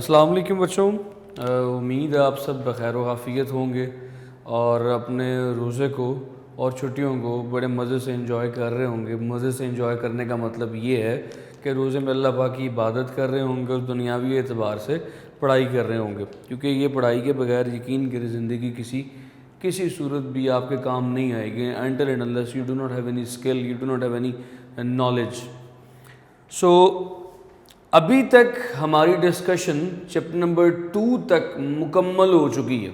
अस्सलाम वालेकुम बच्चों। उम्मीद है आप सब बखैर व आफ़ियत होंगे और अपने रोज़े को और छुट्टियों को बड़े मज़े से एंजॉय कर रहे होंगे। मज़े से एंजॉय करने का मतलब ये है कि रोज़े में अल्लाह पाक की इबादत कर रहे होंगे और दुनियावी एतबार से पढ़ाई कर रहे होंगे, क्योंकि ये पढ़ाई के बगैर यकीन करें ज़िंदगी किसी सूरत भी आपके काम नहीं आएगी। Until and unless you do not have any skill, you do not have any knowledge. So अभी तक हमारी डिस्कशन चैप्टर नंबर 2 तक मुकम्मल हो चुकी है।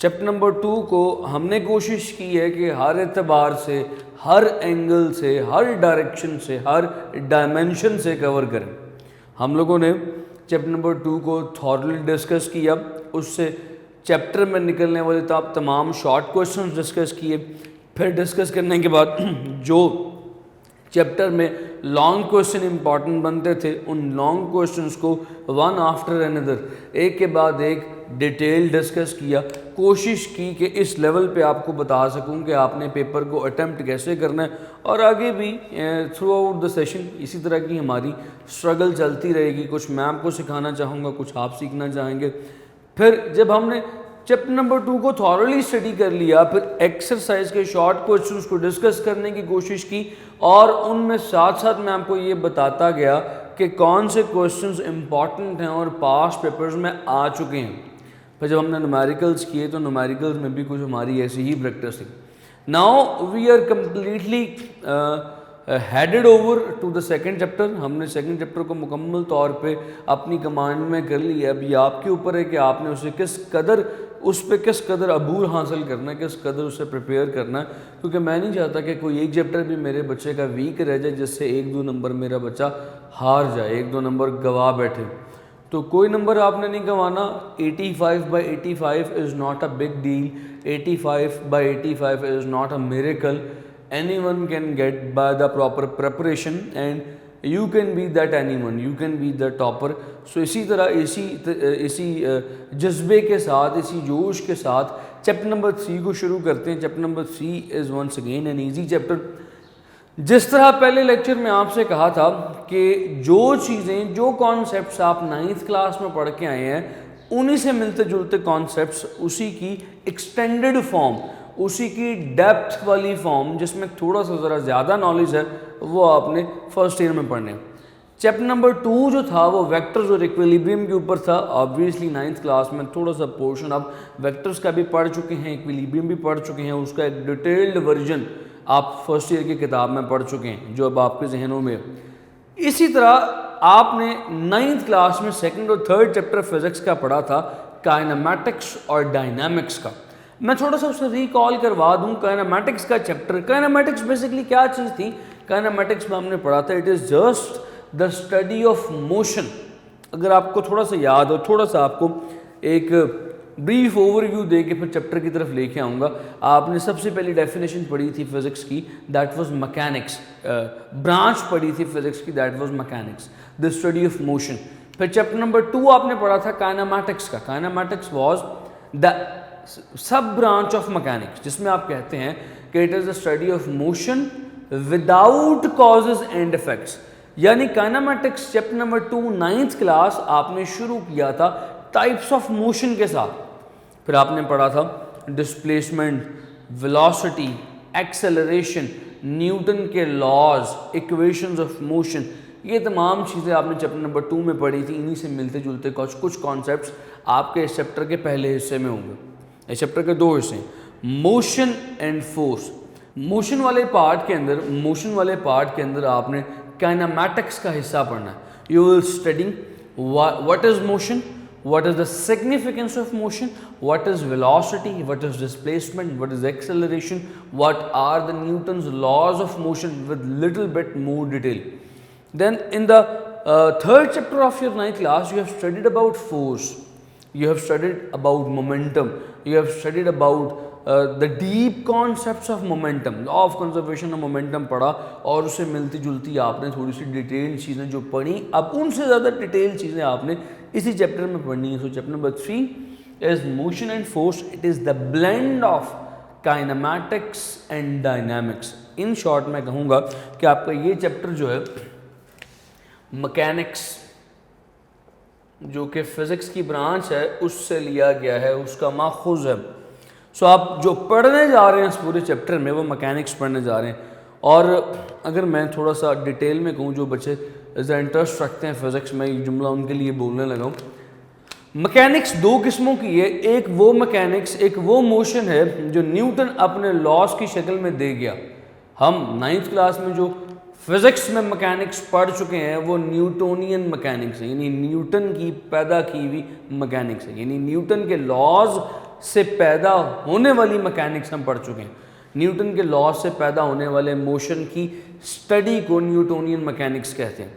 चैप्टर नंबर 2 को हमने कोशिश की है कि हर एतबार से, हर एंगल से, हर डायरेक्शन से, हर डायमेंशन से कवर करें। हम लोगों ने चैप्टर नंबर 2 को थॉरली डिस्कस किया, उससे चैप्टर में निकलने वाले तमाम शॉर्ट क्वेश्चंस डिस्कस किए। फिर डिस्कस करने के बाद जो चैप्टर में लॉन्ग क्वेश्चन इंपॉर्टेंट बनते थे, उन लॉन्ग क्वेश्चंस को वन आफ्टर अनदर, एक के बाद एक डिटेल डिस्कस किया। कोशिश की कि इस लेवल पे आपको बता सकूं कि आपने पेपर को अटेम्प्ट कैसे करना है, और आगे भी थ्रू आउट द सेशन इसी तरह की हमारी स्ट्रगल चलती रहेगी। कुछ मैं आपको सिखाना चाहूँगा, कुछ आप सीखना चाहेंगे। फिर जब हमने चैप्टर नंबर 2 को थॉरली स्टडी कर लिया, फिर एक्सरसाइज के शॉर्ट क्वेश्चंस को डिस्कस करने की कोशिश की, और उनमें साथ साथ मैं आपको ये बताता गया कि कौन से क्वेश्चंस इंपॉर्टेंट हैं और पास्ट पेपर्स में आ चुके हैं। फिर जब हमने न्यूमेरिकल्स किए तो न्यूमेरिकल्स में भी कुछ हमारी ऐसी ही प्रैक्टिस थी। Now we are completely headed over to the second chapter. हमने सेकेंड चैप्टर को मुकम्मल तौर पे अपनी कमांड में कर लिया। अभी आपके ऊपर है कि आपने उसे उस पर किस कदर अबूर हासिल करना है, किस कदर उसे प्रिपेयर करना है, क्योंकि मैं नहीं चाहता कि कोई एक चैप्टर भी मेरे बच्चे का वीक रह जाए जिससे 1-2 नंबर मेरा बच्चा हार जाए, 1-2 नंबर गवा बैठे। तो कोई नंबर आपने नहीं गंवाना। 85/85 is not a big deal, 85/85 is not a miracle. anyone can get by the proper preparation and you can be that anyone, you can be the topper. So इसी तरह इसी जज्बे के साथ, इसी जोश के साथ चैप्टर नंबर 3 को शुरू करते हैं। Chapter number 3 is once again an easy chapter. जिस तरह पहले लेक्चर में आपसे कहा था कि जो चीज़ें, जो कॉन्सेप्ट्स आप 9th क्लास में पढ़ के आए हैं, उन्हीं से मिलते जुलते कॉन्सेप्ट्स, उसी की एक्सटेंडेड फॉर्म, उसी की डेप्थ वाली फॉर्म जिसमें थोड़ा सा ज़रा ज़्यादा नॉलेज है, वो आपने फर्स्ट ईयर में पढ़ने। चैप्टर नंबर 2 जो था वो वेक्टर्स और इक्विलिब्रियम के ऊपर था। ऑब्वियसली 9th क्लास में थोड़ा सा पोर्शन अब वेक्टर्स का भी पढ़ चुके हैं, इक्विलिब्रियम भी पढ़ चुके हैं। उसका एक डिटेल्ड वर्जन आप फर्स्ट ईयर की किताब में पढ़ चुके हैं, जो अब आपके जहनों में। इसी तरह आपने 9th क्लास में सेकेंड और थर्ड चैप्टर फिजिक्स का पढ़ा था, काइनेमैटिक्स और डायनामिक्स का। मैं थोड़ा सा उसे रिकॉल करवा दूं। काइनेमैटिक्स का चैप्टर, काइनेमैटिक्स बेसिकली क्या चीज़ थी? काइनेमैटिक्स में हमने पढ़ा था it is just the study of motion. अगर आपको थोड़ा सा याद हो, थोड़ा सा आपको एक ब्रीफ ओवरव्यू दे के फिर चैप्टर की तरफ लेके आऊँगा। आपने सबसे पहली डेफिनेशन पढ़ी थी फिजिक्स की, दैट वाज मैकेनिक्स। ब्रांच पढ़ी थी फिजिक्स की, that was mechanics, the study of motion. फिर चैप्टर नंबर 2 आपने पढ़ा था काइनेमैटिक्स का। Kinematics was the sub branch of mechanics, जिसमें आप कहते हैं कि it is the study of motion without causes and effects. यानी kinematics chapter number 2 9th class आपने शुरू किया था टाइप्स ऑफ मोशन के साथ। फिर आपने पढ़ा था डिस्प्लेसमेंट, वेलोसिटी, एक्सेलरेशन, न्यूटन के लॉज, इक्वेशंस ऑफ मोशन। ये तमाम चीज़ें आपने चैप्टर नंबर 2 में पढ़ी थी। इन्हीं से मिलते जुलते कुछ कॉन्सेप्ट्स आपके इस चैप्टर के पहले हिस्से में होंगे। इस चैप्टर के 2 हिस्से, मोशन एंड फोर्स। मोशन वाले पार्ट के अंदर आपने काइनेमैटिक्स का हिस्सा पढ़ना है। You will study what is motion, what is the significance of motion, what is velocity, what is displacement, what is acceleration, what are the Newton's laws of motion with little bit more detail. Then in the third chapter of your 9th class you have studied about force, you have studied about momentum, you have studied about the deep concepts of momentum, law of conservation of momentum पढ़ा, और उससे मिलती जुलती आपने थोड़ी सी detail चीज़ें जो पढ़ी, अब उनसे ज़्यादा डिटेल चीज़ें आपने इसी चैप्टर में पढ़नी है। सो chapter number 3 is motion and force. It is the blend of kinematics and dynamics. In short मैं कहूँगा कि आपका ये चैप्टर जो है मैकेनिक्स, जो कि फ़िज़िक्स की ब्रांच है उससे लिया गया है, उसका माखूज़ है। सो आप जो पढ़ने जा रहे हैं इस पूरे चैप्टर में वो मैकेनिक्स पढ़ने जा रहे हैं। और अगर मैं थोड़ा सा डिटेल में कहूँ, जो बच्चे ज़रा इंटरेस्ट रखते हैं फ़िज़िक्स में, ये जुमला उनके लिए बोलने लगा हूँ। मैकेनिक्स दो किस्मों की है, एक वो मैकेनिक्स, एक वो मोशन है जो न्यूटन अपने लॉज की शक्ल में दे गया। हम 9th क्लास में जो फिज़िक्स में मैकेनिक्स पढ़ चुके हैं वो न्यूटोनियन मैकेनिक्स है, यानी न्यूटन की पैदा की हुई मैकेनिक्स है, यानी न्यूटन के लॉज से पैदा होने वाली मैकेनिक्स हम पढ़ चुके हैं। न्यूटन के लॉज से पैदा होने वाले मोशन की स्टडी को न्यूटोनियन मैकेनिक्स कहते हैं।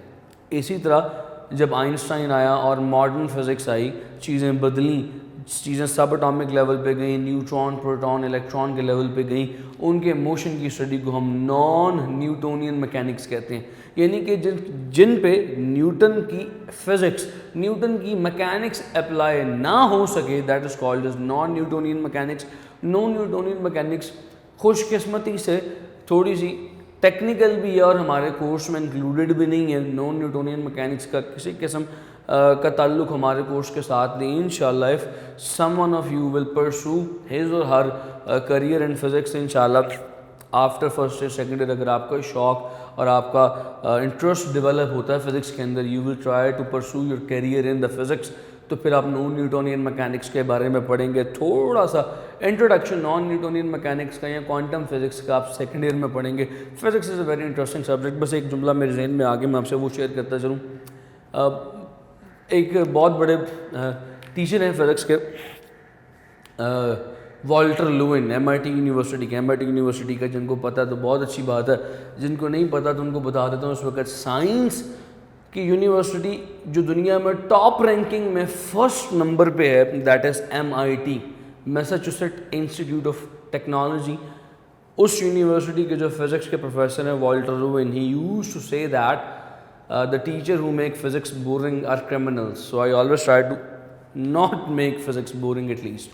इसी तरह जब आइंस्टाइन आया और मॉडर्न फिज़िक्स आई, चीज़ें बदली, चीज़ें सब एटॉमिक लेवल पे गई, न्यूट्रॉन, प्रोटॉन, इलेक्ट्रॉन के लेवल पे गई, उनके मोशन की स्टडी को हम नॉन न्यूटोनियन मैकेनिक्स कहते हैं। यानी कि जिन पे न्यूटन की फिज़िक्स, न्यूटन की मैकेनिक्स अप्लाई ना हो सके, that is called as non Newtonian mechanics. Non Newtonian mechanics खुशकिस्मती से थोड़ी सी टेक्निकल भी है और हमारे कोर्स में इंक्लूडेड भी नहीं है। नॉन न्यूटोनियन मैकेनिक्स का किसी किस्म का ताल्लुक हमारे कोर्स के साथ नहीं। इंशाल्लाह if someone of you will pursue his or her career in physics, इंशाल्लाह after first year second year अगर आपका शौक और आपका इंटरेस्ट डेवलप होता है फिज़िक्स के अंदर, you will try to pursue your career in the physics, तो फिर आप नॉन न्यूटोनियन मैकेनिक्स के बारे में पढ़ेंगे। थोड़ा सा इंट्रोडक्शन नॉन न्यूटोनियन मैकेनिक्स का या क्वांटम फिज़िक्स का आप सेकेंड ईयर में पढ़ेंगे। Physics is a very interesting subject. बस एक जुमला मेरे जहन में आगे मैं आपसे वो शेयर करता चलूँ। एक बहुत बड़े टीचर हैं फिज़िक्स के, वॉल्टर लुइन, MIT यूनिवर्सिटी के। MIT यूनिवर्सिटी का जिनको पता है तो बहुत अच्छी बात है, जिनको नहीं पता तो उनको बता देता हूँ। उस वक्त साइंस की यूनिवर्सिटी जो दुनिया में टॉप रैंकिंग में फर्स्ट नंबर पे है, that is MIT, Massachusetts Institute of Technology. उस यूनिवर्सिटी के जो फिज़िक्स के प्रोफेसर हैं Walter Lewin, he used to say that the teacher who make physics boring are criminals. So I always try to not make physics boring at least.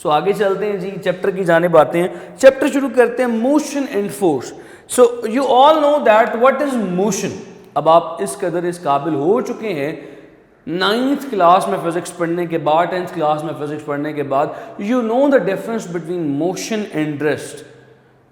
So आगे चलते हैं जी, chapter की जानिब आते हैं। चैप्टर शुरू करते हैं motion and force. So you all know that what is motion. अब आप इस कदर इस काबिल हो चुके हैं 9th क्लास में फिजिक्स पढ़ने के बाद, 10th क्लास में फिजिक्स पढ़ने के बाद, you know the difference between motion and rest.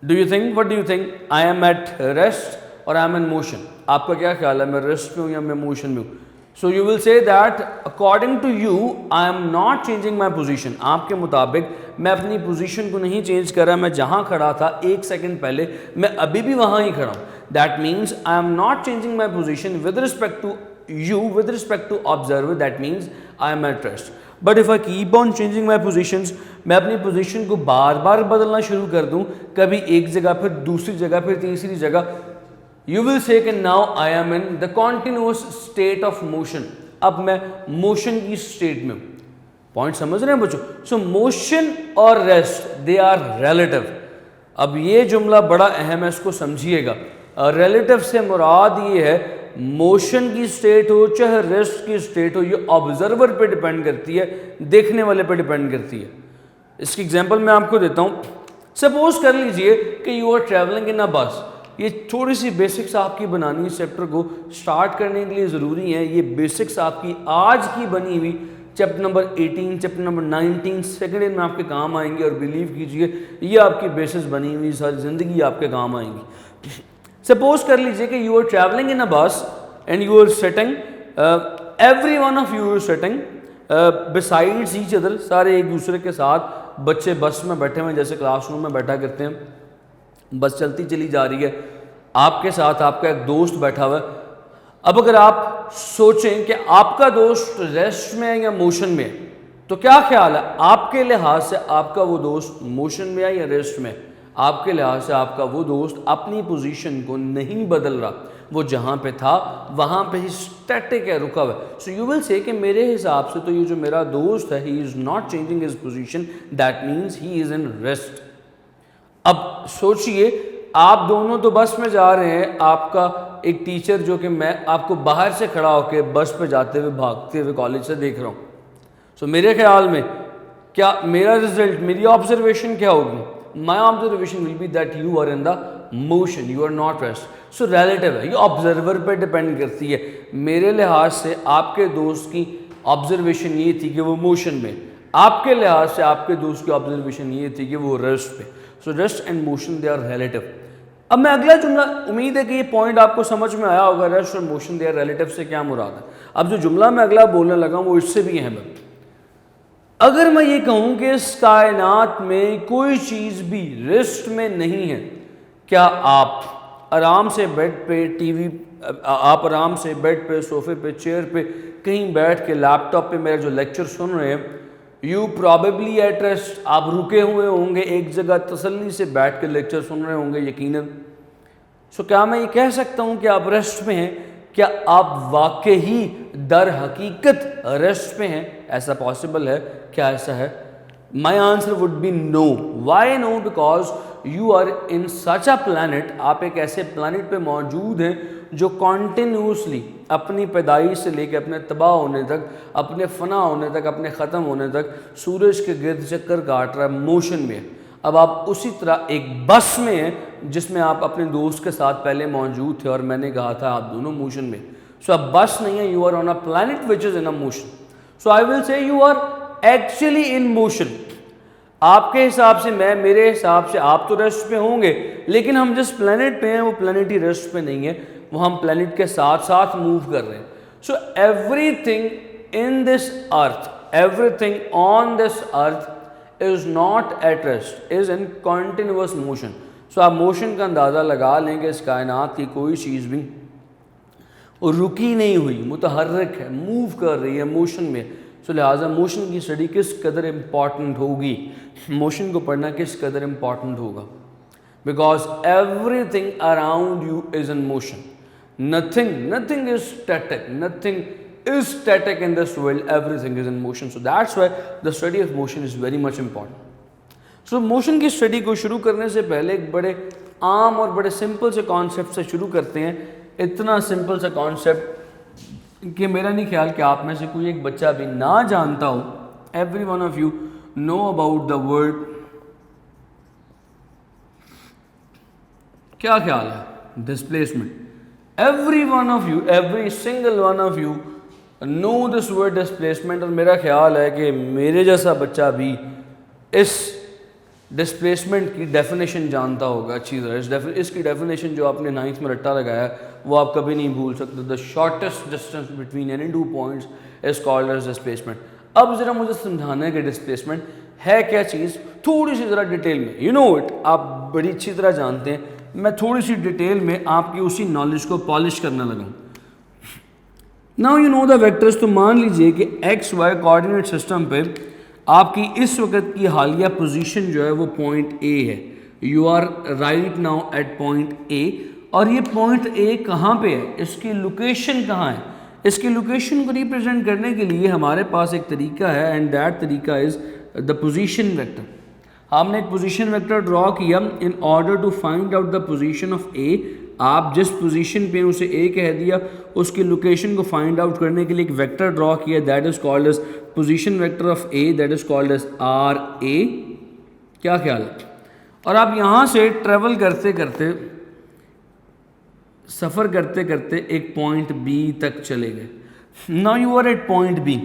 Do you think, what do you think, I am at rest और आई एम इन मोशन? आपका क्या ख्याल है, मैं रेस्ट में हूँ या मैं मोशन में हूँ? So you will say that according to you I am not changing my position. आपके मुताबिक मैं अपनी पोजीशन को नहीं चेंज कर रहा, मैं जहाँ खड़ा था 1 सेकंड पहले मैं अभी भी वहाँ ही खड़ा हूँ। That means I am not changing my position with respect to you with respect to observer, that means I am at rest. But if I keep on changing my positions, मैं अपनी पोजीशन को बार बार बदलना शुरू कर दूं, कभी एक जगह फिर दूसरी जगह फिर तीसरी जगह, you will say कि now I am in the continuous state of motion। अब मैं मोशन की स्टेट में हूँ। पॉइंट समझ रहे हैं बच्चों? सो मोशन और रेस्ट दे आर रिलेटिव। अब ये जुमला बड़ा अहम है, इसको समझिएगा। रिलेटिव से मुराद ये है मोशन की स्टेट हो चाहे रेस्ट की स्टेट हो, ये ऑब्जर्वर पे डिपेंड करती है, देखने वाले पे डिपेंड करती है। इसकी एग्जांपल मैं आपको देता हूँ। सपोज कर लीजिए कि you are travelling in a बस। ये थोड़ी सी बेसिक्स आपकी बनानी है, चैप्टर को स्टार्ट करने के लिए ज़रूरी है। ये बेसिक्स आपकी आज की बनी हुई chapter number 18, chapter number 19 second year में आपके काम आएंगे, और बिलीव कीजिए ये आपकी बेसिस बनी हुई सारी ज़िंदगी आपके काम आएंगी। सपोज कर लीजिए कि you are travelling in a bus and you are sitting, every one of you are sitting besides each other, सारे एक दूसरे के साथ बच्चे बस में बैठे हुए हैं, जैसे क्लासरूम में बैठा करते हैं। बस चलती चली जा रही है, आपके साथ आपका एक दोस्त बैठा हुआ है। अब अगर आप सोचें कि आपका दोस्त रेस्ट में है या मोशन में है, तो क्या ख्याल है आपके लिहाज से आपका वो दोस्त मोशन में है या रेस्ट में? आपके लिहाज से आपका वो दोस्त अपनी पोजीशन को नहीं बदल रहा, वो जहाँ पे था वहाँ पे ही स्टैटिक है, रुका हुआ है। सो यू विल से कि मेरे हिसाब से तो ये जो मेरा दोस्त है, he is not changing his position, that means he is in rest. अब सोचिए आप दोनों तो बस में जा रहे हैं, आपका एक टीचर जो कि मैं आपको बाहर से खड़ा होकर बस पे जाते हुए भागते हुए कॉलेज से देख रहा हूँ। सो मेरे ख्याल में क्या मेरा रिजल्ट, मेरी ऑब्जर्वेशन क्या होगी? My observation will be that you are in the motion, you are not rest. So relative है, ये ऑब्जर्वर पे डिपेंड करती है। मेरे लिहाज से आपके दोस्त की ऑब्जर्वेशन ये थी कि वो मोशन में, आपके लिहाज से आपके दोस्त की ऑब्जर्वेशन ये थी कि वो रेस्ट पे। So rest and motion they are relative. अब मैं अगला जुमला, उम्मीद है कि ये पॉइंट आपको समझ में आया होगा, रेस्ट और मोशन दे आर रिलेटिव से क्या मुराद है। अब जो जुमला मैं अगला बोलने लगा वो इससे भी अहम है। अगर मैं ये कहूँ कि इस कायनात में कोई चीज़ भी रेस्ट में नहीं है, क्या आप आराम से बेड पे टीवी, आप आराम से बेड पे, सोफे पे, चेयर पे, कहीं बैठ के लैपटॉप पे मेरा जो लेक्चर सुन रहे हैं, यू प्रॉबेबली एट रेस्ट, आप रुके हुए होंगे एक जगह, तसल्ली से बैठ के लेक्चर सुन रहे होंगे यकीनन। सो क्या मैं ये कह सकता हूँ कि आप रेस्ट में हैं? क्या आप वाकई दर हकीकत रेस्ट में हैं? ऐसा पॉसिबल है? क्या ऐसा है? My answer would be no. Why no? Because you are in such a planet, आप एक ऐसे प्लानट पे मौजूद हैं जो कॉन्टिन्यूसली अपनी पैदाइश से लेकर अपने तबाह होने तक, अपने फना होने तक, अपने ख़त्म होने तक सूरज के गिर्द चक्कर काट रहा है, मोशन में है। अब आप उसी तरह एक बस में हैं जिसमें आप अपने दोस्त के साथ पहले मौजूद थे और मैंने कहा था आप दोनों मोशन में। सो अब बस नहीं है, you are on a planet which is in a motion. So I will say you are actually in motion. आपके हिसाब से मैं, मेरे हिसाब से आप तो रेस्ट पे होंगे, लेकिन हम जिस प्लैनेट पे हैं वो प्लैनेट ही रेस्ट पे नहीं है, वो हम प्लैनेट के साथ साथ मूव कर रहे हैं। So everything in this earth, everything on this earth is not at rest, is in continuous motion. So आप मोशन का अंदाज़ा लगा लेंगे, इस कायनात की कोई चीज़ भी रुकी नहीं हुई, मुतहर्रिक है, मूव कर रही है, मोशन में। सो लिहाजा मोशन की स्टडी किस कदर इम्पॉर्टेंट होगी, मोशन को पढ़ना किस कदर इम्पॉर्टेंट होगा, because everything around you is in motion. Nothing is static, nothing is static in this world, everything is in motion. So that's why the study of motion is very much important. So motion की study को शुरू करने से पहले एक बड़े आम और बड़े सिंपल से कॉन्सेप्ट से शुरू करते हैं। इतना सिंपल सा कॉन्सेप्ट कि मेरा नहीं ख्याल कि आप में से कोई एक बच्चा भी ना जानता हो। Every one of you know about the word, क्या ख्याल है, displacement. Every one of you, every single one of you know this word displacement. और मेरा ख्याल है कि मेरे जैसा बच्चा भी इस डिस्प्लेसमेंट की डेफिनेशन जानता होगा अच्छी तरह। इसकी डेफिनेशन जो आपने 9th में रट्टा लगाया वो आप कभी नहीं भूल सकते। The shortest distance between any two points is called as displacement. अब ज़रा मुझे समझाना है कि डिस्प्लेसमेंट है क्या चीज़, थोड़ी सी ज़रा डिटेल में। यू नो इट, आप बड़ी अच्छी तरह जानते हैं, मैं थोड़ी सी डिटेल में आपकी उसी नॉलेज को पॉलिश करने लगा। Now you know the vectors. तो मान लीजिए कि एक्स वाई कोऑर्डिनेट सिस्टम पे आपकी इस वक्त की हालिया पोजीशन जो है वो पॉइंट ए है। You are right now at point A, और ये पॉइंट ए कहाँ पे है, इसकी लोकेशन कहाँ है। इसकी लोकेशन को रिप्रेजेंट करने के लिए हमारे पास एक तरीका है, एंड दैट तरीका इज़ द पोजीशन वेक्टर। हमने एक पोजीशन वेक्टर ड्रॉ किया in order to find out the position of A. आप जिस पोजीशन पे उसे ए कह दिया, उसकी लोकेशन को फाइंड आउट करने के लिए एक वेक्टर ड्रॉ किया, that is called as position vector of A, that is called as R A. क्या ख्याल है? और आप यहाँ से ट्रेवल करते करते, सफ़र करते करते एक पॉइंट बी तक चले गए। Now you are at point B.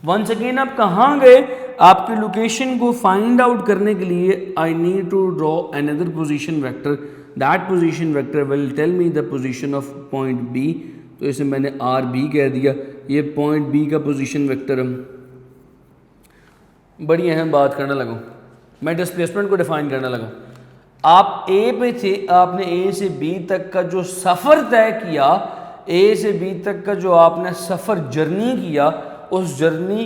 Once again आप कहाँ गए, आपकी लोकेशन को फाइंड आउट करने के लिए I need to draw another position vector. That position vector will tell me the position of point B. तो इसे मैंने आर बी कह दिया, ये पॉइंट बी का पोजीशन वेक्टर है। बड़ी अहम बात करने लगा, मैं डिस्प्लेसमेंट को डिफाइन करने लगा। आप ए पे थे, आपने ए से बी तक का जो सफ़र तय किया, ए से बी तक का जो आपने सफ़र जर्नी किया, उस जर्नी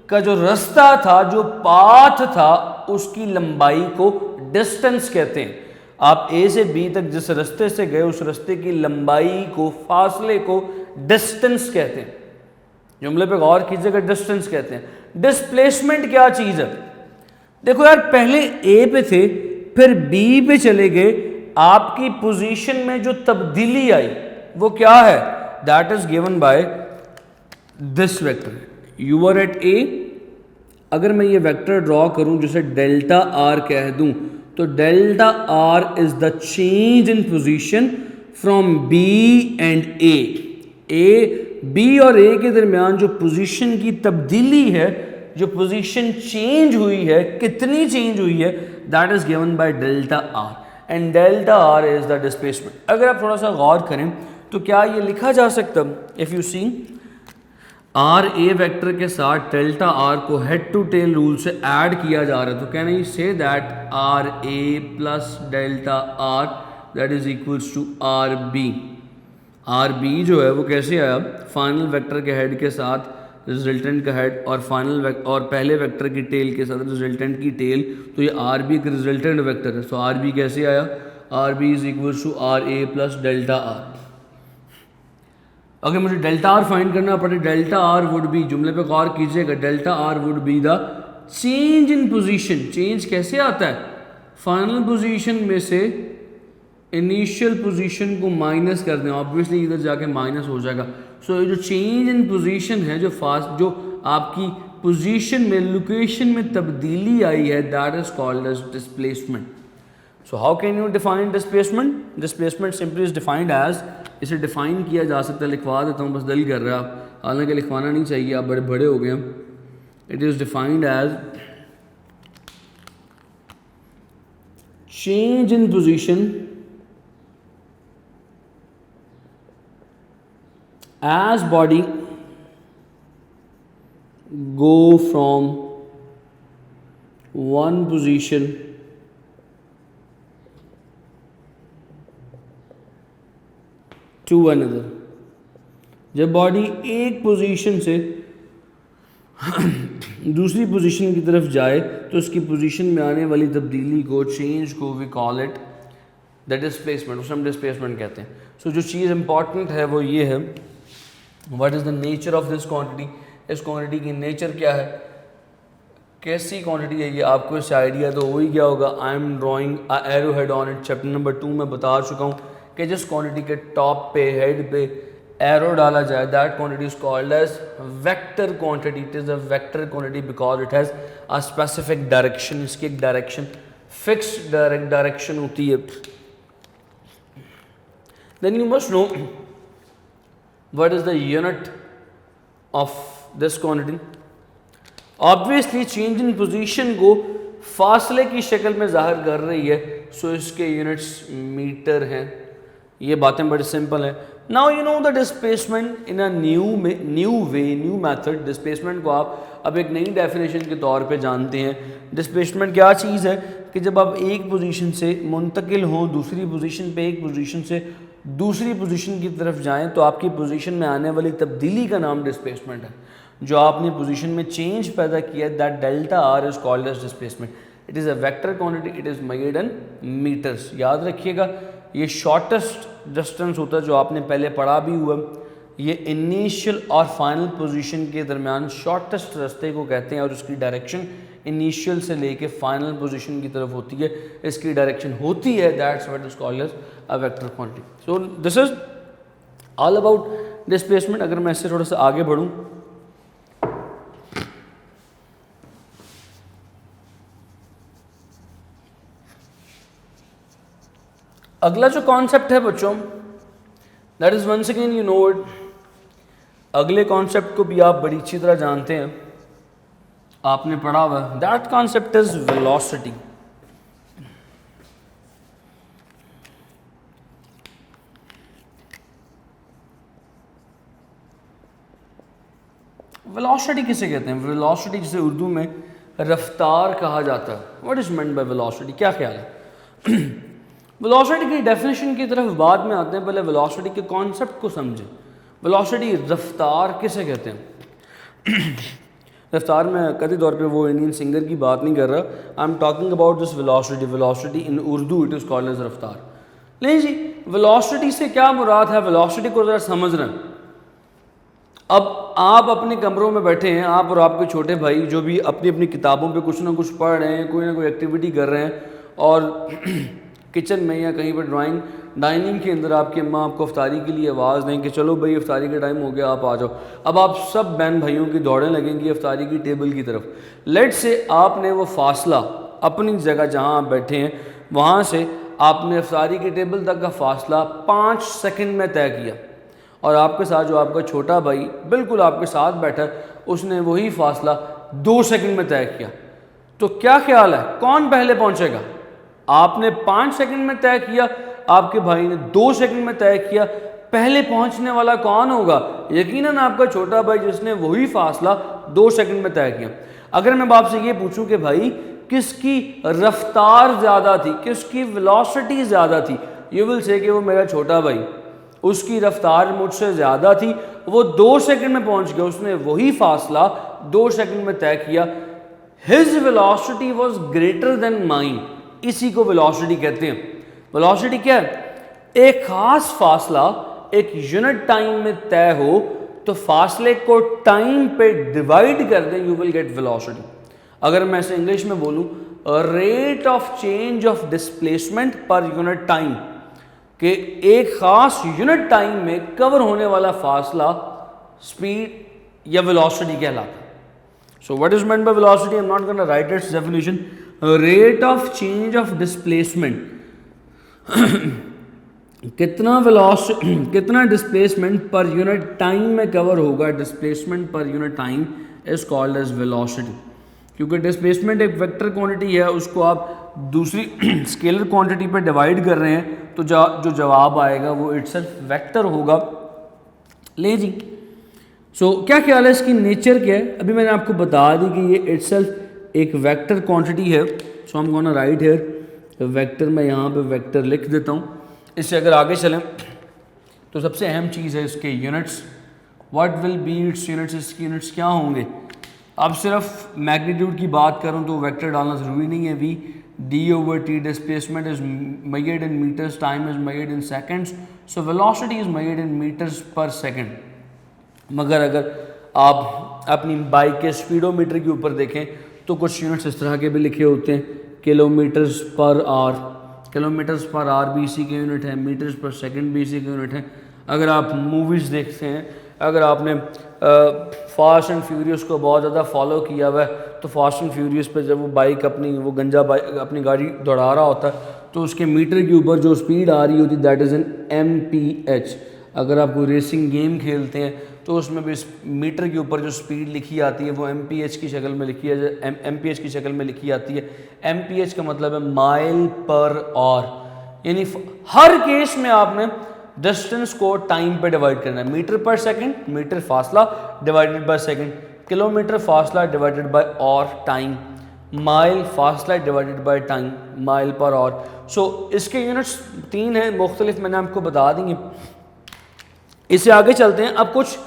का जो रास्ता था, जो पाथ था, उसकी लंबाई को डिस्टेंस कहते हैं। आप ए से बी तक जिस रास्ते से गए, उस रास्ते की लंबाई को, फासले को डिस्टेंस कहते हैं। जुमले पे गौर कीजिएगा, डिस्टेंस कहते हैं। डिस्प्लेसमेंट क्या चीज़ है? देखो यार, पहले ए पे थे, फिर बी पे चले गए, आपकी पोजीशन में जो तब्दीली आई वो क्या है? That is given by this vector. You are at A, अगर मैं ये वेक्टर ड्रॉ करूं जिसे डेल्टा आर कह दूं, तो delta R is the change in position from B and A. A B और ए के दरमियान जो पोजीशन की तब्दीली है, जो पोजीशन चेंज हुई है, कितनी चेंज हुई है, that is given by delta R and delta R is the displacement. अगर आप थोड़ा सा गौर करें तो क्या ये लिखा जा सकता, if you see R A vector के साथ डेल्टा आर को हेड टू टेल रूल से ऐड किया जा रहा है, तो can I say that R A plus delta R that is equals to R B. R B जो है वो कैसे आया, फाइनल वेक्टर के हेड के साथ रिजल्टेंट का हेड और और पहले वेक्टर की टेल के साथ रिजल्टेंट की टेल, तो ये आर बी एक रिजल्टेंट वेक्टर है। तो आर बी कैसे आया, R B is equals to R A plus delta R. अगर मुझे डेल्टा आर फाइंड करना पड़े, डेल्टा आर वुड बी, जुमले पे गौर कीजिएगा, delta R would be the change in position. Change कैसे आता है, फाइनल पोजीशन में से इनिशियल पोजीशन को माइनस कर दें, ऑब्वियसली इधर जाके माइनस हो जाएगा। सो ये जो चेंज इन पोजीशन है, जो आपकी पोजीशन में लोकेशन में तब्दीली आई है, that is called as displacement. So how can you define displacement? Displacement simply is defined as, इसे डिफाइन किया जा सकता है, लिखवा देता हूँ, बस दिल कर रहा है, हालांकि लिखवाना नहीं चाहिए, आप बड़े बड़े हो गए हैं। It is defined as change in position as body go from one position to another। जब बॉडी एक पोजीशन से दूसरी पोजीशन की तरफ जाए तो उसकी पोजीशन में आने वाली तब्दीली को, चेंज को we call it the displacement, उसे हम डिस्प्लेसमेंट कहते हैं। सो जो चीज़ इंपॉर्टेंट है वो ये है, what is the nature of this quantity, इस क्वांटिटी की नेचर क्या है, कैसी क्वांटिटी है ये, आपको इससे आइडिया तो हो ही गया होगा। I am drawing a arrow head on it, chapter number 2 में बता चुका हूँ कि जिस क्वांटिटी के टॉप पे, हेड पे एरो डाला जाए, that quantity is called as vector quantity. It is a vector quantity because it has a specific direction, इसकी एक डायरेक्शन, फिक्स डायरेक्शन होती है। Then you must know what is the unit of this quantity। obviously change in position को फासले की शक्ल में जाहिर कर रही है, सो इसके यूनिट्स मीटर हैं। ये बातें बड़ी सिंपल हैं। Now you know the displacement in a new method. Displacement को आप अब एक नई डेफिनेशन के तौर पे जानते हैं। डिस्प्लेसमेंट क्या चीज़ है कि जब आप एक पोजीशन से मुंतकिल हों दूसरी पोजीशन पे, एक पोजीशन से दूसरी पोजीशन की तरफ जाएं, तो आपकी पोजीशन में आने वाली तब्दीली का नाम डिस्प्लेसमेंट है। जो आपने पोजीशन में चेंज पैदा किया, that delta R is called as displacement. It is a vector quantity, it is measured in metres. याद रखिएगा, ये शॉर्टेस्ट डिस्टेंस होता है जो आपने पहले पढ़ा भी हुआ। ये इनिशियल और फाइनल पोजीशन के दरमियान शॉर्टेस्ट रास्ते को कहते हैं और उसकी डायरेक्शन इनिशियल से लेके फाइनल पोजीशन की तरफ होती है, इसकी डायरेक्शन होती है, that's what is called as a vector quantity. So this is all about displacement. अगर मैं इससे थोड़ा सा आगे बढ़ूं, अगला जो कॉन्सेप्ट है बच्चों, that is once again you know it. अगले कॉन्सेप्ट को भी आप बड़ी अच्छी तरह जानते हैं, आपने पढ़ा हुआ। That concept is velocity. Velocity किसे कहते हैं? वेलोसिटी जिसे उर्दू में रफ्तार कहा जाता है। What is meant by velocity? क्या ख्याल है? वेलोसिटी की डेफिनेशन की तरफ बाद में आते हैं, पहले वेलोसिटी के कॉन्सेप्ट को समझें। वेलोसिटी, रफ्तार किसे कहते हैं? रफ्तार में कभी तौर पे वो इंडियन सिंगर की बात नहीं कर रहा, I am talking about this velocity. Velocity in Urdu it is called as रफ्तार। नहीं जी, वेलोसिटी से क्या मुराद है? वेलोसिटी को ज़रा समझ रहे हैं। अब आप अपने कमरों में बैठे हैं, आप और आपके छोटे भाई जो भी अपनी अपनी किताबों पे कुछ ना कुछ पढ़ रहे हैं, कोई ना कोई एक्टिविटी कर रहे हैं, और किचन में या कहीं पर डाइनिंग के अंदर आपकी अम्मा आपको अफ्तारी के लिए आवाज़ दें कि चलो भाई अफ्तारी का टाइम हो गया, आप आ जाओ। अब आप सब बहन भाइयों की दौड़ें लगेंगी अफ्तारी की टेबल की तरफ। लेट से आपने वो फासला अपनी जगह जहाँ आप बैठे हैं वहाँ से आपने अफ्तारी की टेबल तक का फासला 5 सेकंड में तय किया, और आपके साथ जो आपका छोटा भाई बिल्कुल आपके साथ बैठा है, उसने वही फासला 2 सेकंड में तय किया, तो क्या ख्याल है कौन पहले पहुंचेगा? आपने 5 सेकंड में तय किया, आपके भाई ने 2 सेकंड में तय किया, पहले पहुंचने वाला कौन होगा? यकीनन आपका छोटा भाई जिसने वही फासला 2 सेकंड में तय किया। अगर मैं आपसे ये पूछूं कि भाई किसकी रफ्तार ज़्यादा थी, किसकी वेलोसिटी ज़्यादा थी, यू विल से कि वो मेरा छोटा भाई, उसकी रफ्तार मुझसे ज़्यादा थी, वो 2 सेकंड में पहुंच गया, उसने वही फासला 2 सेकंड में तय किया। His velocity was greater than mine, इसी को वेलोसिटी कहते हैं। वेलोसिटी क्या है? एक खास फासला एक यूनिट टाइम में तय हो तो फासले को टाइम पे डिवाइड कर दें, यू विल गेट वेलोसिटी। अगर मैं इसे इंग्लिश में बोलूं, rate of change of displacement per unit time, कि एक खास यूनिट टाइम में कवर होने वाला फासला स्पीड या वेलोसिटी कहलाता है। So what is meant by velocity? I am not gonna write its definition. Rate of change of displacement, कितना डिस्प्लेसमेंट पर यूनिट टाइम में कवर होगा, displacement per unit time is called as velocity. क्योंकि displacement एक vector quantity है, उसको आप दूसरी scalar quantity पर डिवाइड कर रहे हैं, तो जो जवाब आएगा वो इटसेल्फ वेक्टर होगा। ले जी, सो क्या ख्याल है इसकी नेचर क्या है? अभी मैंने आपको बता दी कि ये इटसेल्फ एक वेक्टर क्वांटिटी है। सो हम गोना राइट हियर वेक्टर, मैं यहाँ पे वेक्टर लिख देता हूँ। इससे अगर आगे चलें तो सबसे अहम चीज़ है इसके units. What will be it's units, इसके यूनिट्स क्या होंगे? अब सिर्फ मैग्नीट्यूड की बात करूं तो वेक्टर डालना ज़रूरी नहीं है। V d/t displacement is measured in metres, time is measured in seconds, so velocity is measured in metres per second. मगर अगर आप अपनी बाइक के स्पीडोमीटर के ऊपर देखें तो कुछ यूनिट्स इस तरह के भी लिखे होते हैं, kilometres per hour, kilometres per hour भी इसी के यूनिट है, मीटर्स पर सेकंड भी इसी के यूनिट है। अगर आप मूवीज़ देखते हैं, अगर आपने फास्ट एंड फ्यूरियस को बहुत ज़्यादा फॉलो किया हुआ है, तो फास्ट एंड फ्यूरियस पे जब वो बाइक वो गंजा बाइक अपनी गाड़ी दौड़ा रहा होता है तो उसके मीटर के ऊपर जो स्पीड आ रही होती है दैट इज़ एन MPH। अगर आप कोई रेसिंग गेम खेलते हैं तो उसमें भी मीटर के ऊपर जो स्पीड लिखी आती है वो MPH की शक्ल में लिखी है, MPH की शक्ल में लिखी आती है। MPH का मतलब है माइल पर आवर, यानी हर केस में आपने डिस्टेंस को टाइम पे डिवाइड करना है। मीटर पर सेकंड, मीटर फासला डिवाइडेड बाय सेकंड, किलोमीटर फासला डिवाइडेड बाय और टाइम, माइल फासला डिवाइडेड बाय टाइम, माइल पर और। सो इसके यूनिट्स 3 हैं मुख्तलिफ, मैंने आपको बता दी। इससे आगे चलते हैं। अब कुछ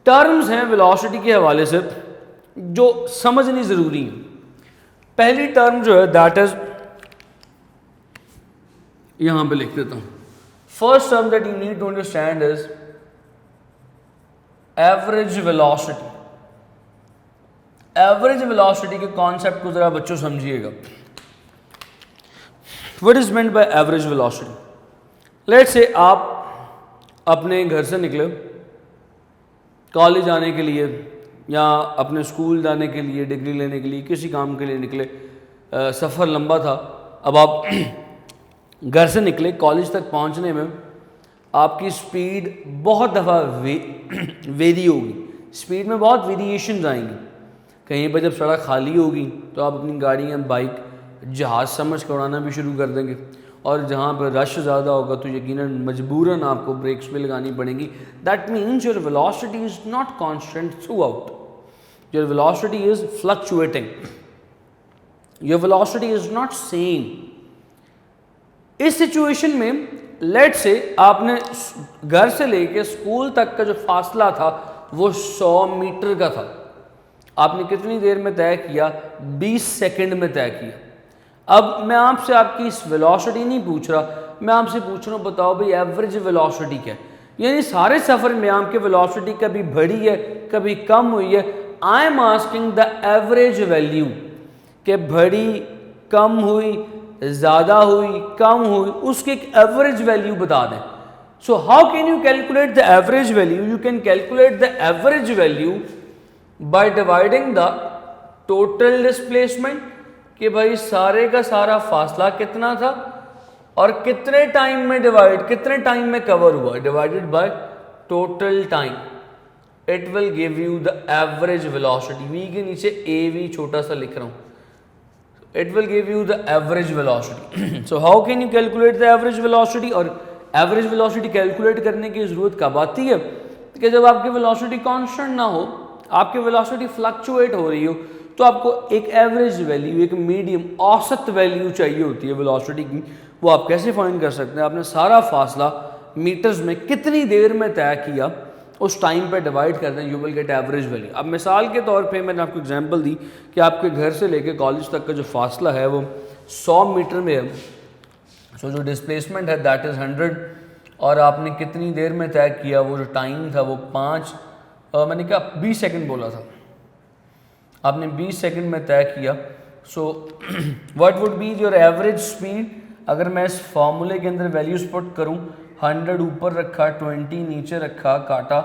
टर्म्स हैं वेलोसिटी के हवाले से जो समझनी ज़रूरी है। पहली टर्म जो है दैट इज, यहाँ पे लिख देता हूँ, first term that you need to understand is average velocity. Average velocity के कॉन्सेप्ट को जरा बच्चों समझिएगा। What is meant by average velocity? Let's say आप अपने घर से निकले कॉलेज जाने के लिए या अपने स्कूल जाने के लिए, डिग्री लेने के लिए, किसी काम के लिए निकले, सफ़र लंबा था। अब आप घर से निकले, कॉलेज तक पहुंचने में आपकी स्पीड बहुत दफ़ा वेरी होगी, स्पीड में बहुत वेरिएशंस आएंगी। कहीं पर जब सड़क खाली होगी तो आप अपनी गाड़ी या बाइक जहाज़ समझ कर उड़ाना भी शुरू कर देंगे, और जहाँ पर रश ज़्यादा होगा तो यकीनन मजबूरन आपको ब्रेक्स भी लगानी पड़ेंगी। That means your velocity is not constant through out, your velocity is fluctuating, your velocity is not same. इस सिचुएशन में लेट से आपने घर से लेके स्कूल तक का जो फासला था वो 100 मीटर का था, आपने कितनी देर में तय किया? 20 सेकंड में तय किया। अब मैं आपसे आपकी इस वेलोसिटी नहीं पूछ रहा, मैं आपसे पूछ रहा हूँ बताओ भाई एवरेज वेलोसिटी क्या है। यानी सारे सफ़र में आपकी वेलोसिटी कभी बढ़ी है कभी कम हुई है। I am asking the average value, कि बढ़ी, कम हुई, ज़्यादा हुई, कम हुई, उसकी एक एवरेज वैल्यू बता दें। सो how can you calculate the average value? You can calculate the average value by dividing the total displacement, कि भाई सारे का सारा फासला कितना था और कितने टाइम में कवर हुआ, divided by total time, it will give you the average velocity. V के नीचे ए वी छोटा सा लिख रहा हूँ, it will give you the average velocity. So how can you calculate the average velocity? और average velocity calculate करने की ज़रूरत कब आती है कि जब आपकी velocity constant ना हो, आपकी velocity fluctuate हो रही हो, तो आपको एक average value, एक medium औसत value चाहिए होती है velocity की। वो आप कैसे फाइंड कर सकते हैं? आपने सारा फासला मीटर्स में कितनी देर में तय किया, उस टाइम पे डिवाइड कर दें, you will get average value. अब मिसाल के तौर पे मैंने आपको एग्जांपल दी कि आपके घर से लेके कॉलेज तक का जो फासला है वो 100 मीटर में है। सो जो डिस्प्लेसमेंट है दैट इज़ 100, और आपने कितनी देर में तय किया, वो जो टाइम था वो 5 मैंने क्या 20 सेकंड बोला था, आपने 20 सेकंड में तय किया। So what would be your average speed? अगर मैं इस फॉर्मूले के अंदर वैल्यूज पुट करूं, 100 ऊपर रखा, 20 नीचे रखा, काटा,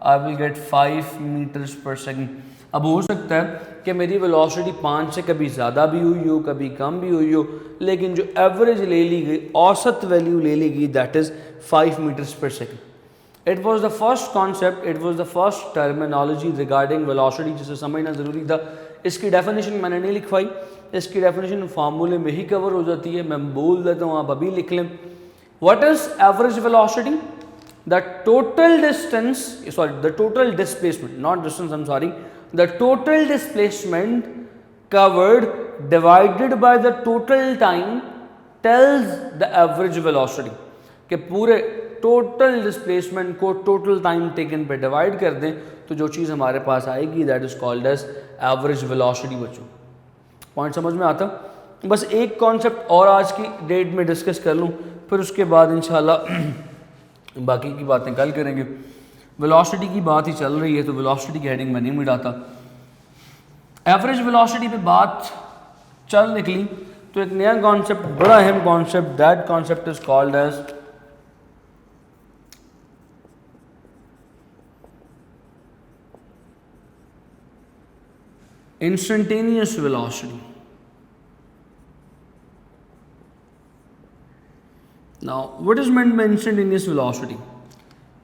I will get 5 metres per second. अब हो सकता है कि मेरी वेलोसिटी 5 से कभी ज़्यादा भी हुई हो, कभी कम भी हुई हो, लेकिन जो एवरेज ले ली गई, औसत वैल्यू ले ली गई, that is 5 metres per second. It was the first concept, it was the first terminology regarding velocity, जिसे समझना ज़रूरी था। इसकी डेफिनेशन मैंने नहीं लिखवाई, इसकी डेफिनेशन फार्मूले में ही कवर हो जाती है, मैं बोल देता हूँ, आप अभी लिख लें। What is average velocity? The total distance, sorry, the total displacement, not distance, I'm sorry, the total displacement covered divided by the total time tells the average velocity। कि पूरे टोटल डिस्प्लेसमेंट को टोटल टाइम टेकन पे divide कर दें तो जो चीज़ हमारे पास आएगी that is called as average velocity. बच्चों पॉइंट समझ में आता? बस एक कॉन्सेप्ट और आज की डेट में डिस्कस कर लूँ, फिर उसके बाद इंशाल्लाह बाकी की बातें कल करेंगे। वेलोसिटी की बात ही चल रही है तो वेलोसिटी की हेडिंग में नहीं मिटाता। एवरेज वेलोसिटी पे बात चल निकली तो एक नया कॉन्सेप्ट, बड़ा अहम concept, that concept is called as instantaneous velocity. Now, what is meant by instantaneous velocity?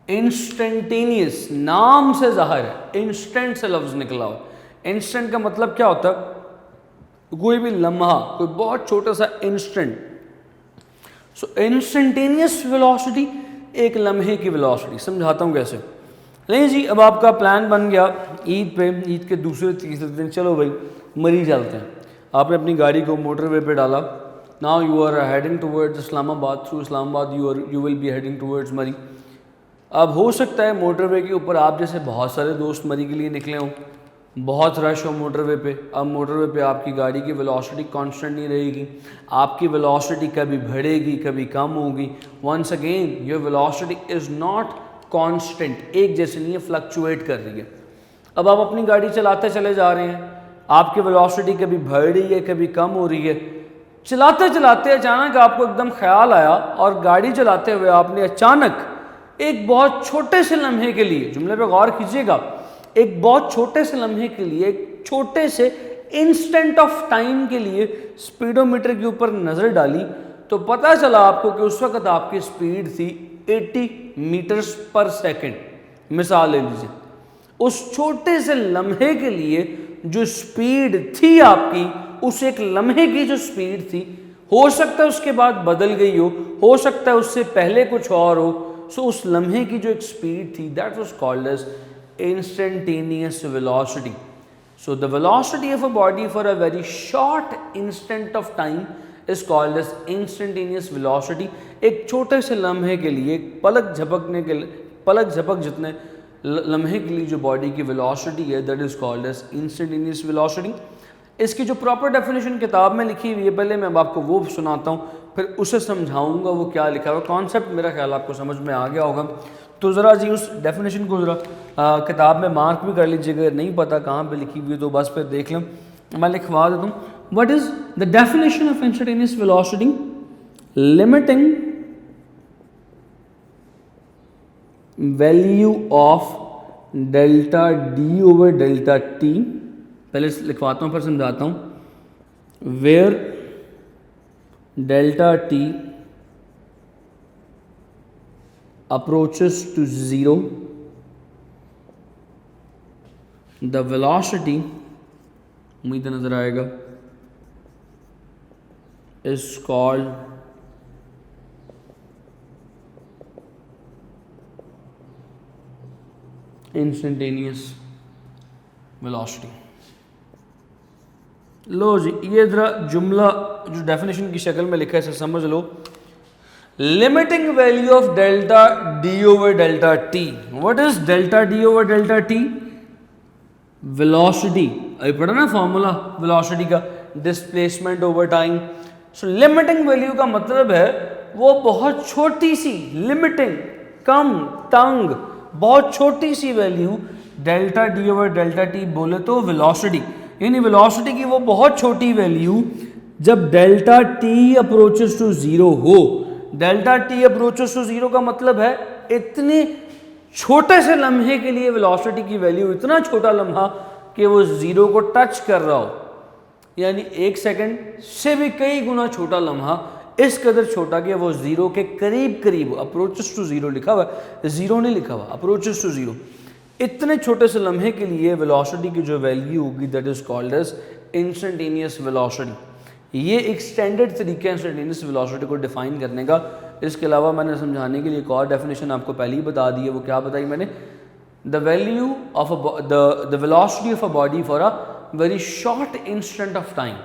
Instantaneous नाम से जाहिर है, इंस्टेंट से लफ्ज निकला हो। इंस्टेंट का मतलब क्या होता है? कोई भी लम्हा, कोई बहुत छोटा सा इंस्टेंट। सो इंस्टेंटेनियस वेलोसिटी एक लम्हे की वेलोसिटी। समझाता हूँ कैसे। नहीं जी, अब आपका प्लान बन गया ईद पे, ईद के दूसरे तीसरे दिन चलो भाई मरी चलते हैं। आपने अपनी गाड़ी को मोटरवे पे डाला, now you are heading towards Islamabad, through Islamabad you will be heading towards Murree. अब हो सकता है मोटरवे के ऊपर आप जैसे बहुत सारे दोस्त मरी के लिए निकले हों, बहुत रश हो मोटरवे पे। अब मोटरवे पे आपकी गाड़ी की वेलोसिटी कांस्टेंट नहीं रहेगी, आपकी वेलोसिटी कभी बढ़ेगी कभी कम होगी। Once again your velocity is not constant, एक जैसे नहीं है, फ्लक्चुएट कर रही है। अब आप अपनी गाड़ी चलाते चले जा रहे हैं, आपकी वेलोसिटी कभी बढ़ रही है कभी कम हो रही है। चलाते चलाते अचानक आपको एकदम ख्याल आया और गाड़ी चलाते हुए आपने अचानक एक बहुत छोटे से लम्हे के लिए, जुमले पे गौर कीजिएगा, एक बहुत छोटे से लम्हे के लिए, एक छोटे से इंस्टेंट ऑफ टाइम के लिए स्पीडोमीटर के ऊपर नज़र डाली तो पता चला आपको कि उस वक्त आपकी स्पीड थी 80 मीटर्स पर सेकंड। मिसाल ले लीजिए, उस छोटे से लम्हे के लिए जो स्पीड थी आपकी, उस एक लम्हे की जो स्पीड थी, हो सकता है उसके बाद बदल गई हो सकता है उससे पहले कुछ और हो। सो उस लम्हे की जो एक स्पीड थी that was called as instantaneous velocity. So the velocity of a body for a very short instant of time is called as instantaneous velocity. एक छोटे से लम्हे के लिए, एक पलक झपकने के लिए, पलक झपक जितने लम्हे के लिए जो बॉडी की वेलोसिटी है that is called as instantaneous velocity. इसकी जो प्रॉपर डेफिनेशन किताब में लिखी हुई है, पहले मैं आपको वो सुनाता हूँ, फिर उसे समझाऊंगा वो क्या लिखा हुआ। कॉन्सेप्ट मेरा ख्याल आपको समझ में आ गया होगा, तो ज़रा जी उस डेफिनेशन को ज़रा किताब में मार्क भी कर लीजिएगा। अगर नहीं पता कहाँ पे लिखी हुई है तो बस फिर देख लें, मैं लिखवा देता हूँ। What is the definition of instantaneous velocity? Limiting value of delta D over delta T. पहले लिखवाता हूँ फिर समझाता हूँ। Where delta T approaches to 0 the velocity, उम्मीद है नज़र आएगा, इज कॉल्ड इंस्टेंटेनियस वेलोसिटी। लो जी, ये ज़रा जुमला जो डेफिनेशन की शक्ल में लिखा है इसे समझ लो। Limiting value of delta D over delta T. What is delta D over delta T? Velocity, अभी पढ़ा ना फॉर्मूला वेलोसिटी का, displacement over time. So limiting value का मतलब है वो बहुत छोटी सी, लिमिटिंग, कम, तंग, बहुत छोटी सी value delta D over delta T बोले तो वेलोसिटी, यानी वेलोसिटी की वो बहुत छोटी वैल्यू जब delta T approaches to zero हो। Delta T approaches to zero का मतलब है इतने छोटे से लम्हे के लिए वेलोसिटी की वैल्यू, इतना छोटा लम्हा कि वो जीरो को टच कर रहा हो, यानी 1 सेकंड से भी कई गुना छोटा लम्हा, इस कदर छोटा कि वो जीरो के करीब करीब, अप्रोचेस टू जीरो लिखा हुआ है, जीरो नहीं लिखा हुआ, अप्रोचेस टू जीरो, इतने छोटे से लम्हे के लिए वेलोसिटी की जो वैल्यू होगी that is called as instantaneous velocity. ये एक स्टैंडर्ड तरीका है इंस्टेंटेनियस वेलोसिटी को डिफाइन करने का। इसके अलावा मैंने समझाने के लिए एक और डेफिनेशन आपको पहले ही बता दी है। वो क्या बताई मैंने? The value of the velocity of a body for a very short instant of time.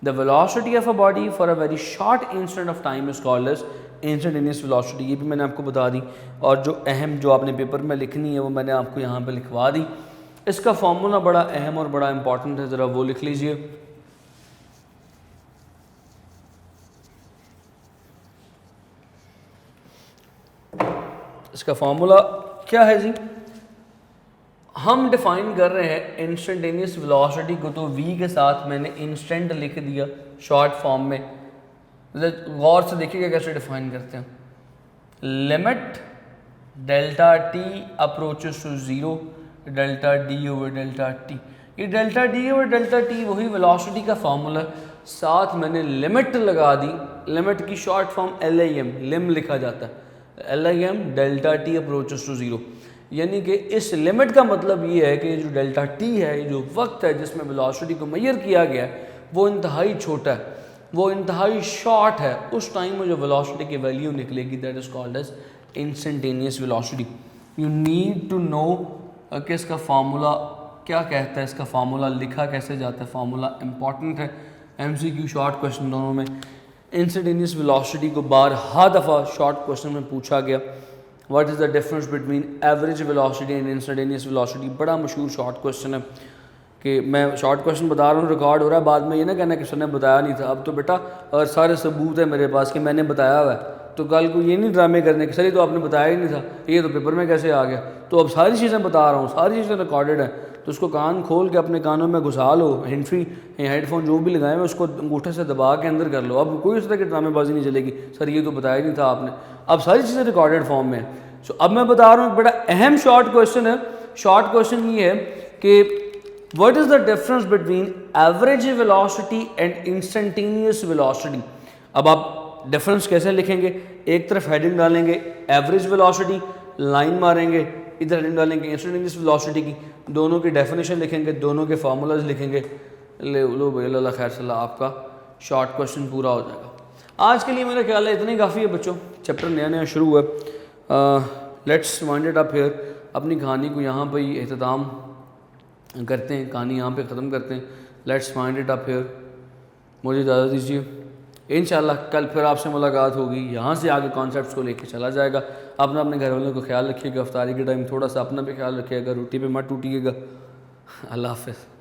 The velocity of a body for a very short instant of time is called as instantaneous velocity. ये भी मैंने आपको बता दी, और जो अहम जो आपने पेपर में लिखनी है वो मैंने आपको यहाँ पे लिखवा दी। इसका फॉर्मूला बड़ा अहम और बड़ा इंपॉर्टेंट है, ज़रा वो लिख लीजिए। इसका फॉर्मूला क्या है जी? हम डिफाइन कर रहे हैं इंस्टेंटेनियस वेलोसिटी को, तो v के साथ मैंने इंस्टेंट लिख दिया शॉर्ट फॉर्म में। गौर से देखिएगा कैसे डिफाइन करते हैं। Limit delta T approaches to zero delta D over delta T. ये delta D over delta T वही वेलोसिटी का फॉर्मूला है, साथ मैंने लिमिट लगा दी। लिमिट की शॉर्ट फॉर्म LIM, लिम लिखा जाता है, LIM delta T approaches to zero. यानी कि इस लिमिट का मतलब ये है कि जो डेल्टा टी है, ये जो वक्त है जिसमें वेलोसिटी को मेजर किया गया है, वो इंतहाई छोटा है, वो इंतहाई शॉर्ट है। उस टाइम में जो वेलोसिटी की वैल्यू निकलेगी that is called as instantaneous velocity. You need to know कि इसका फार्मूला क्या कहता है, इसका फार्मूला लिखा कैसे जाता है। फार्मूला इंपॉर्टेंट है, MCQ शॉर्ट क्वेश्चन दोनों में। इंस्टेंटेनियस वेलोसिटी को बारहा दफ़ा शॉर्ट क्वेश्चन में पूछा गया। What is the difference between average velocity and instantaneous velocity. बड़ा मशहूर शॉर्ट क्वेश्चन है कि मैं शॉर्ट क्वेश्चन बता रहा हूँ, रिकॉर्ड हो रहा है, बाद में ये ना कहना कि सर ने बताया नहीं था। अब तो बेटा और सारे सबूत है मेरे पास कि मैंने बताया हुआ है, तो कल को ये नहीं ड्रामे करने कि सर ये तो आपने बताया ही नहीं था, ये तो पेपर में कैसे आ गया। तो अब सारी चीज़ें बता रहा हूँ, सारी चीज़ें रिकॉर्डेड हैं, तो उसको कान खोल के अपने कानों में घुसा लो, हैंड फ्री हेडफोन जो भी लगाए हुए उसको अंगूठे से दबा के अंदर कर लो। अब कोई उस तरह की ड्रामेबाजी नहीं चलेगी, सर ये तो बताया नहीं था आपने। अब सारी चीज़ें रिकॉर्डेड फॉर्म में है। सो अब मैं बता रहा हूँ, बड़ा अहम शॉर्ट क्वेश्चन है। शॉर्ट क्वेश्चन ये है कि what is the difference between average velocity and instantaneous velocity. अब आप डिफरेंस कैसे लिखेंगे? एक तरफ हेडिंग डालेंगे एवरेज वेलोसिटी, लाइन मारेंगे, इधर हेडिंग डालेंगे इंस्टेंटेनियस वेलोसिटी की, दोनों की डेफिनेशन लिखेंगे, दोनों के फार्मूलाज लिखेंगे। लो भाई अल्लाह खैर सल्ला, आपका शॉर्ट क्वेश्चन पूरा हो जाएगा। आज के लिए मेरा ख्याल है इतना ही काफ़ी है बच्चों, चैप्टर नया नया शुरू हुआ है। Let's wind it up here. अपनी कहानी को यहाँ पर ही अख्ताम करते हैं, कहानी यहाँ पे ख़त्म करते हैं। Let's wind it up here. मुझे इजाज़त दीजिए, इंशाल्लाह कल फिर आपसे मुलाकात होगी। यहाँ से आगे कॉन्सेप्ट्स को लेके चला जाएगा। अपना अपने घर वालों को ख्याल रखिएगा, इफ्तारी के टाइम थोड़ा सा अपना भी ख्याल रखिएगा, रोटी पे मत टूटिएगा। अल्लाह हाफ़िज़।